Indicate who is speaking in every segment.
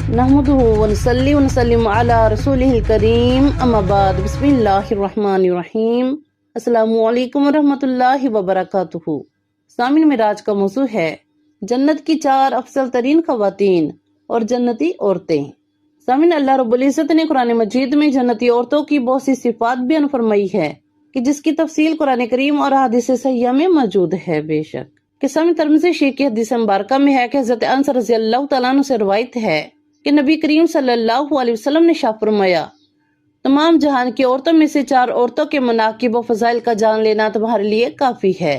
Speaker 1: نحمدہ ونصلی ونسلم علی رسولہ الکریم اما بعد بسم اللہ الرحمن الرحیم السلام علیکم ورحمۃ اللہ وبرکاتہ۔ سامعین، معراج کا موضوع ہے جنت کی 4 افضل ترین خواتین اور جنتی عورتیں۔ سامعین، اللہ رب العزت نے قرآن مجید میں جنتی عورتوں کی بہت سی صفات بیان فرمائی ہے کہ جس کی تفصیل قرآن کریم اور احادیث صحیحہ میں موجود ہے۔ بے شک کہ سامعین، ترمذی شریف کی حدیث مبارکہ میں ہے کہ حضرت انس رضی اللہ تعالیٰ عنہ سے روایت ہے کہ نبی کریم صلی اللہ علیہ وسلم نے ارشاد فرمایا، تمام جہان کی عورتوں میں سے 4 عورتوں کے مناقب و فضائل کا جان لینا تمہارے لیے کافی ہے،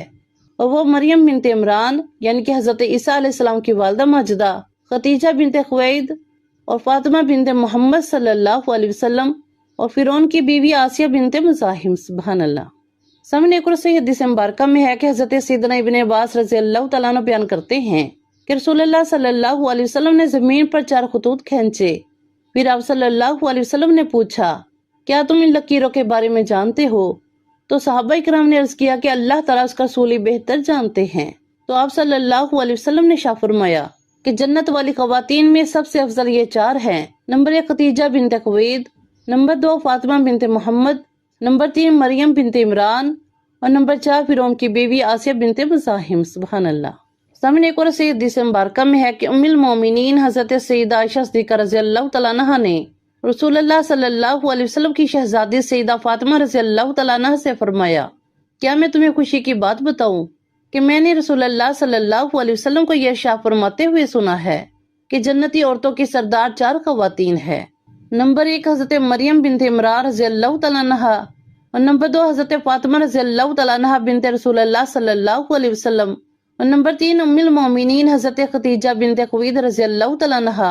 Speaker 1: اور وہ مریم بنت عمران یعنی کہ حضرت عیسیٰ علیہ السلام کی والدہ ماجدہ، خدیجہ بنت خویلد اور فاطمہ بنت محمد صلی اللہ علیہ وسلم اور فرعون کی بیوی آسیہ بنت مزاحم۔ سبحان اللہ۔ سامنے ایک اور صحیح حدیث مبارکہ میں ہے کہ حضرت سیدنا ابن عباس رضی اللہ تعالیٰ عنہ بیان کرتے ہیں کہ رسول اللہ صلی اللہ علیہ وسلم نے زمین پر 4 خطوط کھینچے، پھر آپ صلی اللہ علیہ وسلم نے پوچھا، کیا تم ان لکیروں کے بارے میں جانتے ہو؟ تو صحابہ کرام نے عرض کیا کہ اللہ تعالیٰ اس کا رسول بہتر جانتے ہیں۔ تو آپ صلی اللہ علیہ وسلم نے ارشاد فرمایا کہ جنت والی خواتین میں سب سے افضل یہ 4 ہیں۔ نمبر 1 خدیجہ بنت خویلد، نمبر 2 فاطمہ بنت محمد، نمبر 3 مریم بنت عمران اور نمبر 4 فرعون کی بیوی آسیہ بنت مزاحم۔ سبحان اللہ۔ سامنے ایک اور صحیح حدیث مبارکہ میں ہے کہ ام المومنین حضرت سیدہ عائشہ صدیقہ رضی اللہ تعالیٰ عنہا نے رسول اللہ صلی اللہ علیہ وسلم کی شہزادی سیدہ فاطمہ رضی اللہ تعالیٰ عنہا سے فرمایا، کیا میں تمہیں خوشی کی بات بتاؤں کہ میں نے رسول اللہ صلی اللہ علیہ وسلم کو یہ ارشاد فرماتے ہوئے سنا ہے کہ جنتی عورتوں کی سردار 4 خواتین ہے۔ نمبر 1 حضرت مریم بنت عمران رضی اللہ تعالیٰ عنہا اور نمبر 2 حضرت فاطمہ رضی اللہ تعالیٰ عنہا بنت رسول اللہ صلی اللہ علیہ وسلم اور نمبر 3 ام المومنین حضرت خدیجہ بنت خویلد رضی اللہ تعالیٰ عنہا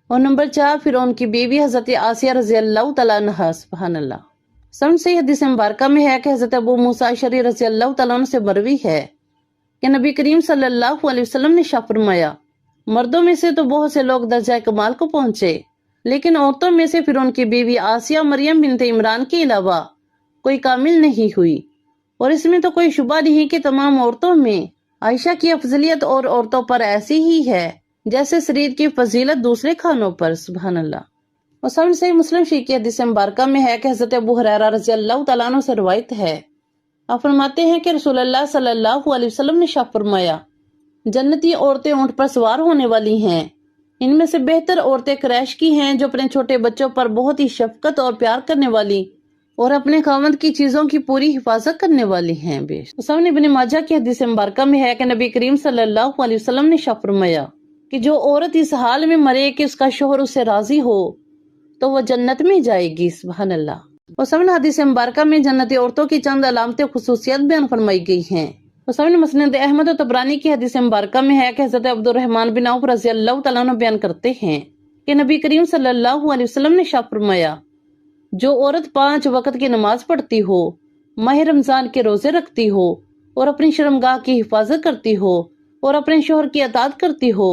Speaker 1: اور نمبر 4 فرعون کی بیوی حضرت آسیہ رضی اللہ تعالیٰ عنہا۔ سبحان اللہ۔ سے حدیث مبارکہ میں ہے کہ حضرت ابو موسیٰ اشعری رضی اللہ تعالیٰ عنہ سے مروی ہے کہ نبی کریم صلی اللہ علیہ وسلم نے ارشاد فرمایا، مردوں میں سے تو بہت سے لوگ درجہ کمال کو پہنچے، لیکن عورتوں میں سے فرعون کی بیوی آسیہ مریم بنت عمران کے علاوہ کوئی کامل نہیں ہوئی، اور اس میں تو کوئی شبہ نہیں کہ تمام عورتوں میں عائشہ کی افضلیت اور عورتوں پر ایسی ہی ہے جیسے سرید کی فضیلت دوسرے کھانوں پر۔ سبحان اللہ۔ اور سامنے صحیح مسلم شریف کی حدیث مبارکہ میں ہے کہ حضرت ابو ہریرہ رضی اللہ تعالیٰ عنہ سے روایت ہے، آپ فرماتے ہیں کہ رسول اللہ صلی اللہ علیہ وسلم نے ارشاد فرمایا، جنتی عورتیں اونٹ پر سوار ہونے والی ہیں، ان میں سے بہتر عورتیں قریش کی ہیں جو اپنے چھوٹے بچوں پر بہت ہی شفقت اور پیار کرنے والی اور اپنے خاوند کی چیزوں کی پوری حفاظت کرنے والی ہیں۔ سامنے ابن ماجہ کی حدیث مبارکہ میں ہے کہ نبی کریم صلی اللہ علیہ وسلم نے ارشاد فرمایا کہ جو عورت اس حال میں مرے کہ اس کا شوہر اس سے راضی ہو تو وہ جنت میں جائے گی۔ سبحان اللہ۔ اور سامنے حدیث مبارکہ میں جنتی عورتوں کی چند علامتیں خصوصیت بیان فرمائی گئی ہیں۔ اور سامنے مسند احمد و طبرانی کی حدیث مبارکہ میں ہے کہ حضرت عبد الرحمن بن عوف رضی اللہ تعالیٰ عنہ بیان کرتے ہیں کہ نبی کریم صلی اللہ علیہ وسلم نے ارشاد فرمایا، جو عورت 5 وقت کی نماز پڑھتی ہو، ماہ رمضان کے روزے رکھتی ہو اور اپنی شرمگاہ کی حفاظت کرتی ہو اور اپنے شوہر کی اطاعت کرتی ہو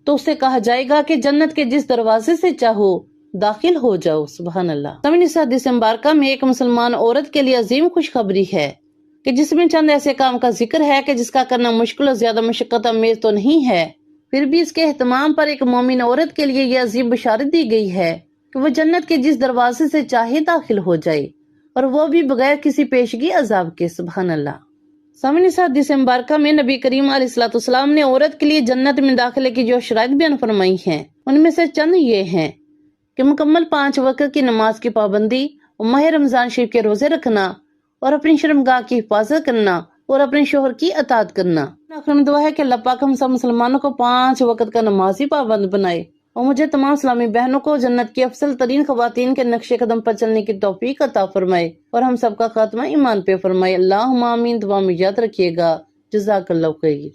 Speaker 1: تو اس سے کہا جائے گا کہ جنت کے جس دروازے سے چاہو داخل ہو جاؤ۔ سبحان اللہ۔ سامنے اس حدیث مبارکہ میں ایک مسلمان عورت کے لیے عظیم خوشخبری ہے کہ جس میں چند ایسے کام کا ذکر ہے کہ جس کا کرنا مشکل اور زیادہ مشقت آمیز تو نہیں ہے، پھر بھی اس کے اہتمام پر ایک مومن عورت کے لیے یہ عظیم بشارت دی گئی ہے کہ وہ جنت کے جس دروازے سے چاہے داخل ہو جائے، اور وہ بھی بغیر کسی پیشگی عذاب کے۔ سبحان اللہ۔ سامنے اس حدیث مبارکہ میں نبی کریم علیہ الصلوۃ والسلام نے عورت کے لیے جنت میں داخلے کی جو شرائط بیان فرمائی ہیں ان میں سے چند یہ ہیں کہ مکمل 5 وقت کی نماز کی پابندی اور ماہ رمضان شریف کے روزے رکھنا اور اپنی شرمگاہ کی حفاظت کرنا اور اپنے شوہر کی اطاعت کرنا۔ آخر میں دعا ہے کہ اللہ پاک ہم سب مسلمانوں کو 5 وقت کا نمازی پابند بنائے اور مجھے تمام اسلامی بہنوں کو جنت کی افضل ترین خواتین کے نقش قدم پر چلنے کی توفیق عطا فرمائے اور ہم سب کا خاتمہ ایمان پہ فرمائے۔ اللہم آمین۔ دعا میں یاد رکھیے گا۔ جزاک اللہ خیر۔